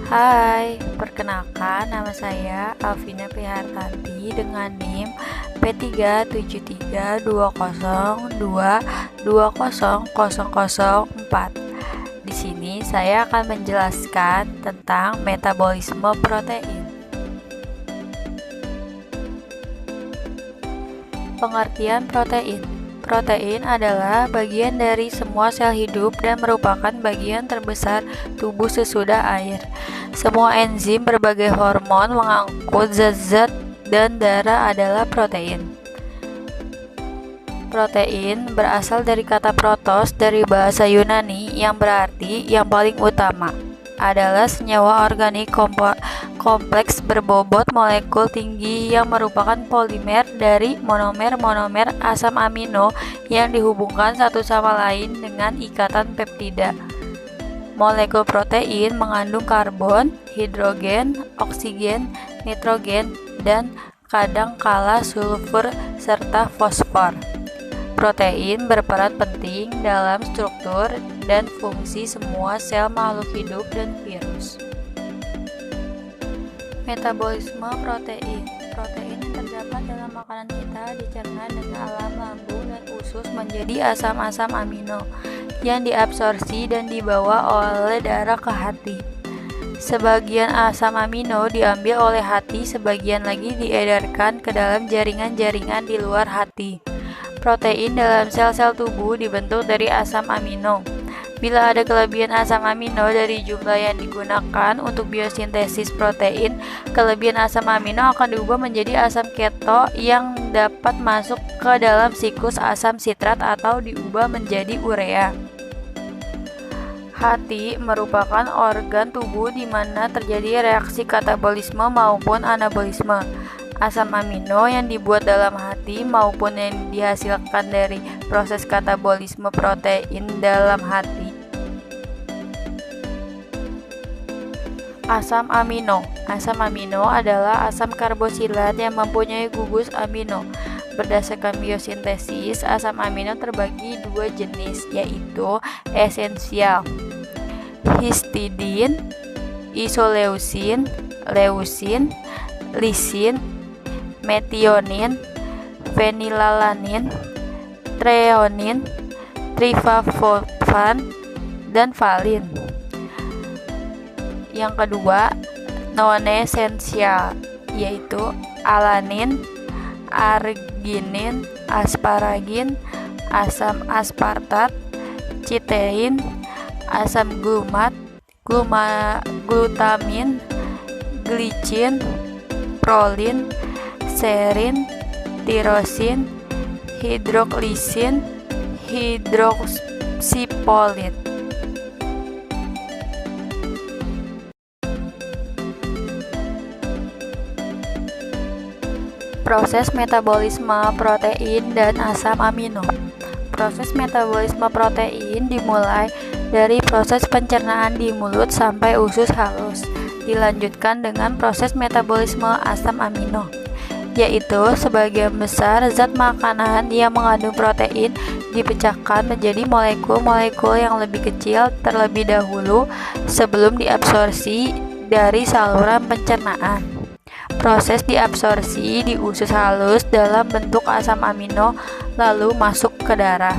Hai, perkenalkan nama saya Alvina Prihartanti dengan NIM P37320220004. Di sini saya akan menjelaskan tentang metabolisme protein. Pengertian protein. Protein adalah bagian dari semua sel hidup dan merupakan bagian terbesar tubuh sesudah air. Semua enzim, berbagai hormon, mengangkut zat-zat dan darah adalah protein. Protein berasal dari kata protos dari bahasa Yunani yang berarti yang paling utama. Adalah senyawa organik kompleks berbobot molekul tinggi yang merupakan polimer dari monomer-monomer asam amino yang dihubungkan satu sama lain dengan ikatan peptida. Molekul protein mengandung karbon, hidrogen, oksigen, nitrogen, dan kadangkala sulfur serta fosfor. Protein berperan penting dalam struktur dan fungsi semua sel makhluk hidup dan virus. Metabolisme protein. Protein yang terdapat dalam makanan kita dicerna dengan alam lambung dan usus menjadi asam-asam amino yang diabsorpsi dan dibawa oleh darah ke hati. Sebagian asam amino diambil oleh hati, sebagian lagi diedarkan ke dalam jaringan-jaringan di luar hati. Protein dalam sel-sel tubuh dibentuk dari asam amino. Bila ada kelebihan asam amino dari jumlah yang digunakan untuk biosintesis protein, kelebihan asam amino akan diubah menjadi asam keto yang dapat masuk ke dalam siklus asam sitrat atau diubah menjadi urea. Hati merupakan organ tubuh di mana terjadi reaksi katabolisme maupun anabolisme. Asam amino yang dibuat dalam hati maupun yang dihasilkan dari proses katabolisme protein dalam hati. Asam amino. Asam amino adalah asam karboksilat yang mempunyai gugus amino. Berdasarkan biosintesis, asam amino terbagi dua jenis, yaitu esensial, histidin, isoleusin, leusin, lisin, metionin, fenilalanin, treonin, triptofan, dan valin. Yang kedua, non-esensial, yaitu alanin, arginin, asparagin, asam aspartat, citein, asam glumat, glutamin, glicin, prolin, serin, tirosin, hidroglisin, hidroksipolin. Proses metabolisme protein dan asam amino. Proses metabolisme protein dimulai dari proses pencernaan di mulut sampai usus halus. Dilanjutkan dengan proses metabolisme asam amino, yaitu sebagian besar zat makanan yang mengandung protein dipecahkan menjadi molekul-molekul yang lebih kecil terlebih dahulu sebelum diabsorpsi dari saluran pencernaan. Proses diabsorpsi di usus halus dalam bentuk asam amino lalu masuk ke darah.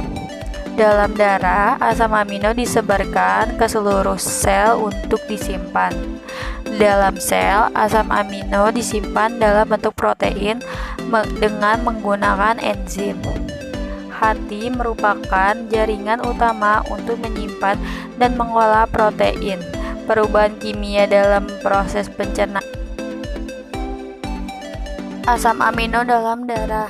Dalam darah, asam amino disebarkan ke seluruh sel untuk disimpan. Dalam sel, asam amino disimpan dalam bentuk protein dengan menggunakan enzim. Hati merupakan jaringan utama untuk menyimpan dan mengolah protein. Perubahan kimia dalam proses pencernaan asam amino dalam darah.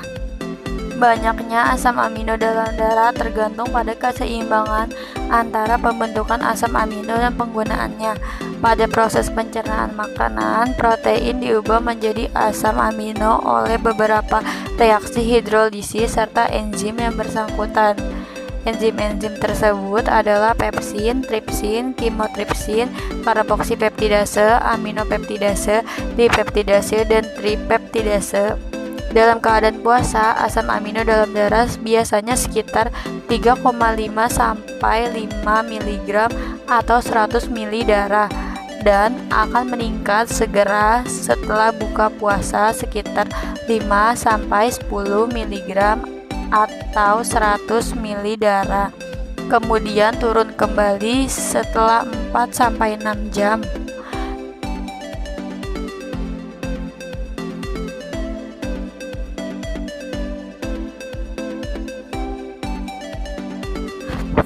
Banyaknya asam amino dalam darah tergantung pada keseimbangan antara pembentukan asam amino dan penggunaannya. Pada proses pencernaan makanan, protein diubah menjadi asam amino oleh beberapa reaksi hidrolisis serta enzim yang bersangkutan. Enzim-enzim tersebut adalah pepsin, tripsin, kimotripsin, karboksipeptidase, aminopeptidase, dipeptidase, dan tripeptidase. Dalam keadaan puasa, asam amino dalam darah biasanya sekitar 3,5 sampai 5 mg atau 100 ml darah. dan akan meningkat segera setelah buka puasa sekitar 5-10 mg atau 100 ml darah. Kemudian turun kembali setelah 4-6 jam.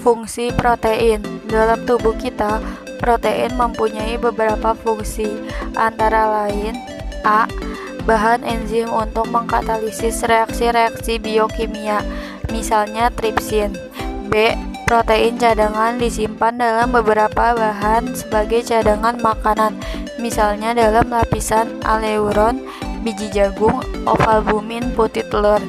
Fungsi protein dalam tubuh kita. Protein mempunyai beberapa fungsi, antara lain: A. Bahan enzim untuk mengkatalisis reaksi-reaksi biokimia, misalnya tripsin. B. Protein cadangan disimpan dalam beberapa bahan sebagai cadangan makanan, misalnya dalam lapisan aleuron, biji jagung, ovalbumin, putih telur.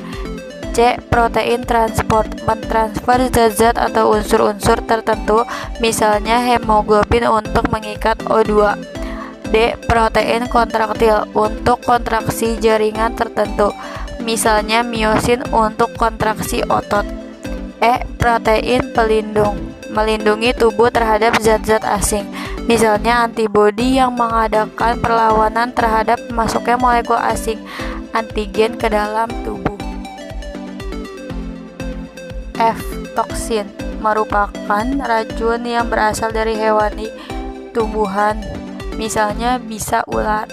C. Protein transport, mentransfer zat-zat atau unsur-unsur tertentu, misalnya hemoglobin untuk mengikat O2. D. Protein kontraktil, untuk kontraksi jaringan tertentu, misalnya miosin untuk kontraksi otot. E. Protein pelindung, melindungi tubuh terhadap zat-zat asing, misalnya antibodi yang mengadakan perlawanan terhadap masuknya molekul asing, antigen ke dalam tubuh. F. Toksin, merupakan racun yang berasal dari hewani, tumbuhan, misalnya bisa ular.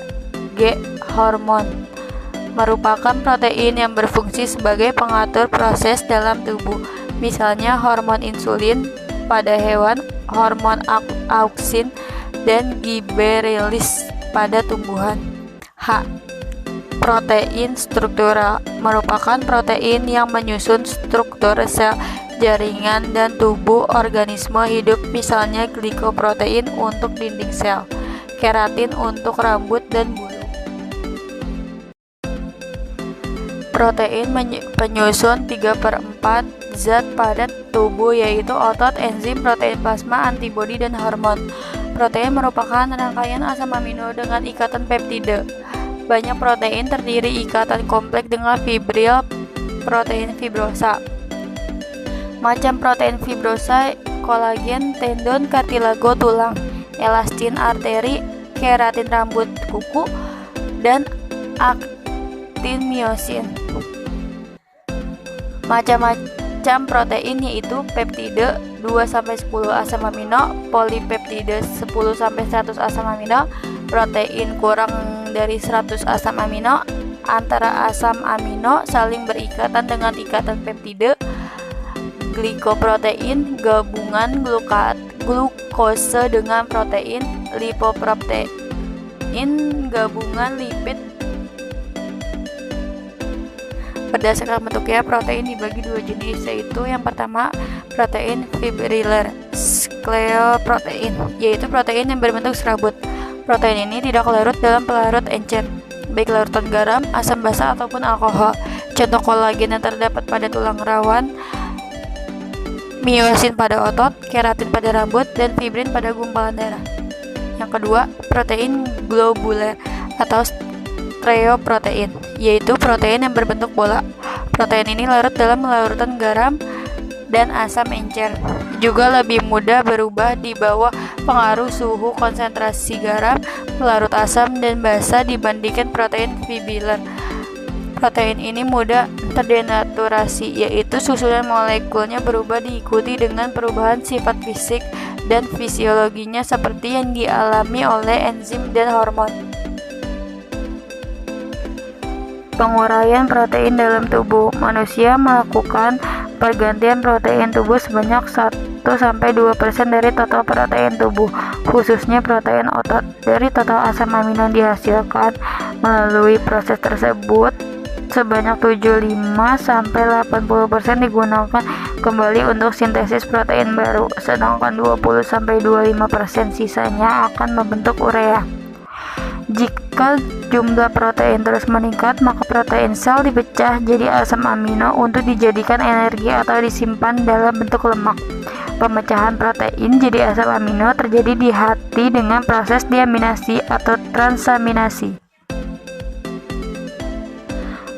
G. Hormon, merupakan protein yang berfungsi sebagai pengatur proses dalam tubuh, misalnya hormon insulin pada hewan, hormon auksin, dan giberelis pada tumbuhan. H. Protein struktural, merupakan protein yang menyusun struktur sel, jaringan, dan tubuh organisme hidup, misalnya glikoprotein untuk dinding sel, keratin untuk rambut dan bulu. Protein penyusun 3/4 zat pada tubuh, yaitu otot, enzim, protein plasma, antibodi, dan hormon. Protein merupakan rangkaian asam amino dengan ikatan peptida. Banyak protein terdiri ikatan kompleks dengan fibril, protein fibrosa. Macam protein fibrosa: kolagen, tendon, kartilago tulang, elastin arteri, keratin rambut kuku, dan aktin miosin. Macam-macam protein yaitu peptida 2-10 asam amino, polipeptida 10-100 asam amino, protein kurang dari 100 asam amino, antara asam amino saling berikatan dengan ikatan peptida, glikoprotein, gabungan glukose dengan protein, lipoprotein, gabungan lipid. Berdasarkan bentuknya, protein dibagi dua jenis, yaitu yang pertama protein fibrillar skleroprotein, yaitu protein yang berbentuk serabut. Protein ini tidak larut dalam pelarut encer, baik larutan garam, asam basa, ataupun alkohol. Contoh kolagen yang terdapat pada tulang rawan, miosin pada otot, keratin pada rambut, dan fibrin pada gumpalan darah. Yang kedua, protein globular atau stereoprotein, yaitu protein yang berbentuk bola. Protein ini larut dalam larutan garam dan asam encer, juga lebih mudah berubah di bawah pengaruh suhu konsentrasi garam, pelarut asam, dan basa dibandingkan protein fibrillar. Protein ini mudah terdenaturasi, yaitu susunan molekulnya berubah diikuti dengan perubahan sifat fisik dan fisiologinya seperti yang dialami oleh enzim dan hormon. Penguraian protein dalam tubuh. Manusia melakukan pergantian protein tubuh sebanyak 1-2% dari total protein tubuh, khususnya protein otot. Dari total asam amino yang dihasilkan melalui proses tersebut, sebanyak 75-80% digunakan kembali untuk sintesis protein baru, sedangkan 20-25% sisanya akan membentuk urea. Jika jumlah protein terus meningkat, maka protein sel dipecah jadi asam amino untuk dijadikan energi atau disimpan dalam bentuk lemak. Pemecahan protein jadi asam amino terjadi di hati dengan proses deaminasi atau transaminasi.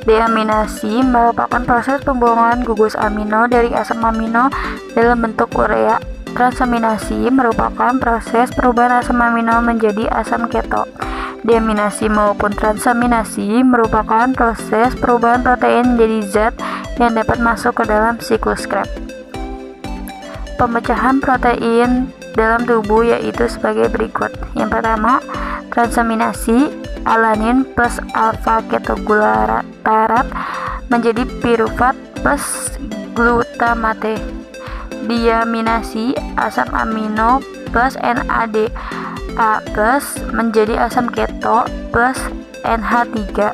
Deaminasi merupakan proses pembuangan gugus amino dari asam amino dalam bentuk urea Transaminasi merupakan proses perubahan asam amino menjadi asam keto. Deaminasi maupun transaminasi merupakan proses perubahan protein menjadi zat yang dapat masuk ke dalam siklus Krebs. Pemecahan protein dalam tubuh yaitu sebagai berikut. Yang pertama, transaminasi alanin plus alfa ketoglutarate menjadi piruvat plus glutamate. Diaminasi asam amino plus NADA plus menjadi asam keto plus NH3.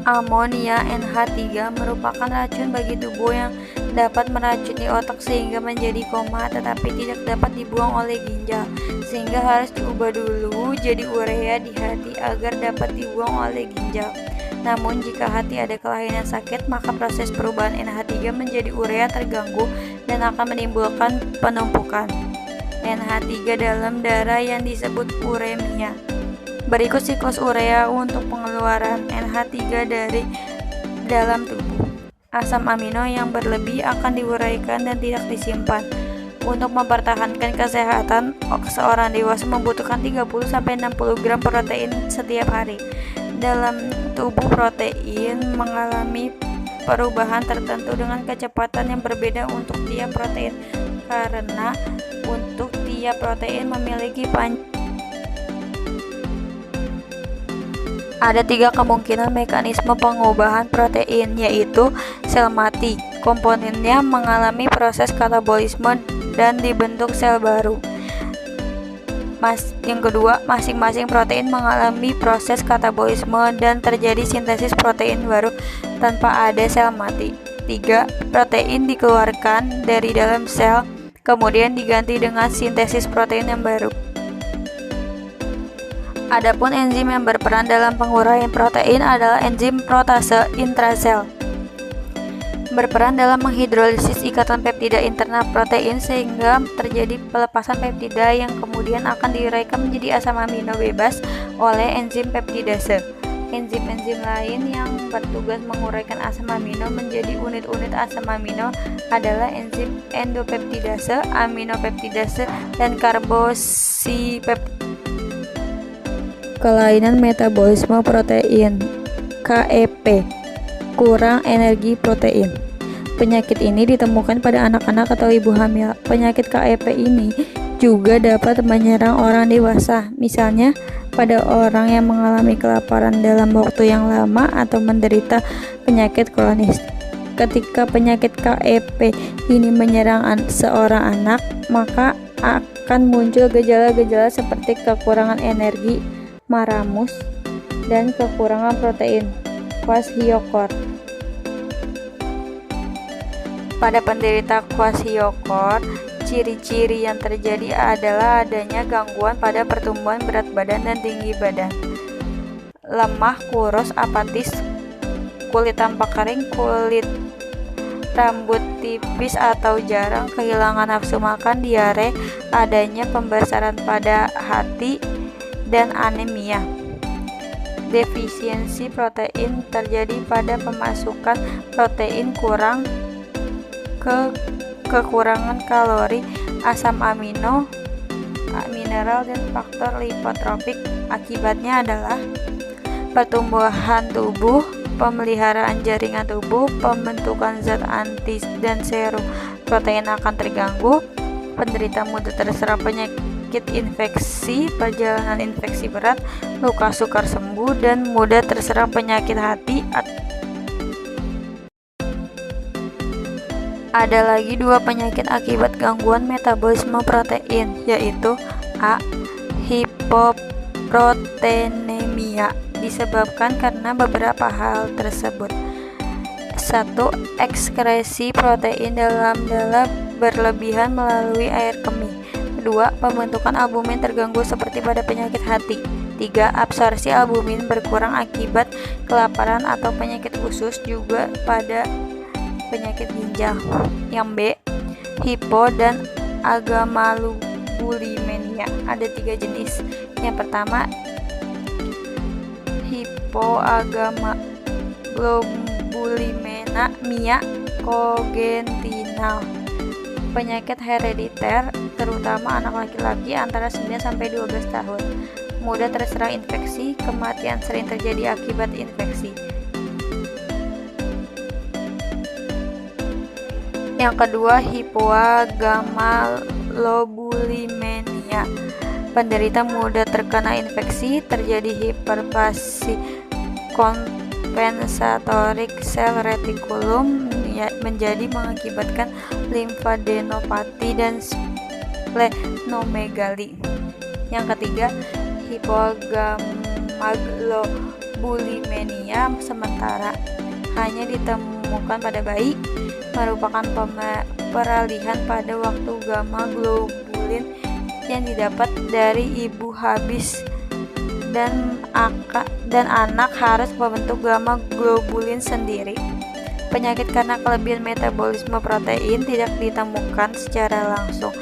Amonia NH3 merupakan racun bagi tubuh yang dapat meracuni otak sehingga menjadi koma, tetapi tidak dapat dibuang oleh ginjal, sehingga harus diubah dulu jadi urea di hati agar dapat dibuang oleh ginjal. Namun jika hati ada kelainan sakit, maka proses perubahan NH3 menjadi urea terganggu dan akan menimbulkan penumpukan NH3 dalam darah yang disebut uremia. Berikut siklus urea untuk pengeluaran NH3 dari dalam tubuh. Asam amino yang berlebih akan diuraikan dan tidak disimpan. Untuk mempertahankan kesehatan, seorang dewasa membutuhkan 30-60 gram protein setiap hari. Dalam tubuh, protein mengalami perubahan tertentu dengan kecepatan yang berbeda untuk tiap protein, karena untuk tiap protein memiliki ada 3 kemungkinan mekanisme pengubahan protein, yaitu sel mati, komponennya mengalami proses katabolisme dan dibentuk sel baru. Yang kedua, masing-masing protein mengalami proses katabolisme dan terjadi sintesis protein baru tanpa ada sel mati. 3. Protein dikeluarkan dari dalam sel, kemudian diganti dengan sintesis protein yang baru. Adapun enzim yang berperan dalam penguraian protein adalah enzim protase intrasel. Berperan dalam menghidrolisis ikatan peptida internal protein sehingga terjadi pelepasan peptida yang kemudian akan diuraikan menjadi asam amino bebas oleh enzim peptidase. Enzim-enzim lain yang bertugas menguraikan asam amino menjadi unit-unit asam amino adalah enzim endopeptidase, aminopeptidase, dan karbosipeptidase. Kelainan metabolisme protein KEP, kurang energi protein. Penyakit ini ditemukan pada anak-anak atau ibu hamil. Penyakit KEP ini juga dapat menyerang orang dewasa, misalnya pada orang yang mengalami kelaparan dalam waktu yang lama atau menderita penyakit kronis. Ketika penyakit KEP ini menyerang seorang anak, maka akan muncul gejala-gejala seperti kekurangan energi, maramus, dan kekurangan protein kwashiorkor. Pada penderita kwashiorkor, ciri-ciri yang terjadi adalah adanya gangguan pada pertumbuhan berat badan dan tinggi badan, lemah, kurus, apatis, kulit tampak kering, kulit rambut tipis atau jarang, kehilangan nafsu makan, diare, adanya pembesaran pada hati, dan anemia. Defisiensi protein terjadi pada pemasukan protein kurang, kekurangan kalori, asam amino, mineral, dan faktor lipotropik. Akibatnya adalah pertumbuhan tubuh, pemeliharaan jaringan tubuh, pembentukan zat anti dan serum protein akan terganggu, penderita mudah terserang penyakit infeksi, perjalanan infeksi berat, luka sukar sembuh, dan mudah terserang penyakit hati. Ada lagi 2 penyakit akibat gangguan metabolisme protein, yaitu A. Hipoproteinemia, disebabkan karena beberapa hal tersebut. 1. Ekskresi protein dalam darah berlebihan melalui air kemih. 2. Pembentukan albumin terganggu seperti pada penyakit hati. 3. Absorpsi albumin berkurang akibat kelaparan atau penyakit usus, juga pada penyakit ginjal. Yang B. Hipo dan agammaglobulinemia. Ada 3 jenis. Yang pertama, hipoagammaglobulinemia kongentinal. Penyakit herediter, terutama anak laki-laki antara 9-12 tahun. Mudah terserang infeksi, kematian sering terjadi akibat infeksi. Yang kedua, hipogammalobulimia. Penderita mudah terkena infeksi, terjadi hiperplasi kompensatorik sel retikulum menjadi mengakibatkan limfadenopati dan splenomegali. Yang ketiga, hipogammaglobulimia sementara, hanya ditemukan pada bayi, merupakan peralihan pada waktu gamma globulin yang didapat dari ibu habis dan anak harus membentuk gamma globulin sendiri. Penyakit karena kelebihan metabolisme protein tidak ditemukan secara langsung,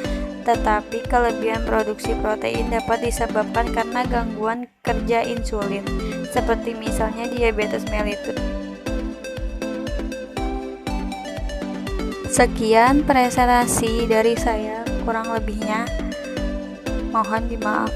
tetapi kelebihan produksi protein dapat disebabkan karena gangguan kerja insulin, seperti misalnya diabetes mellitus. Sekian presentasi dari saya, kurang lebihnya mohon dimaaf.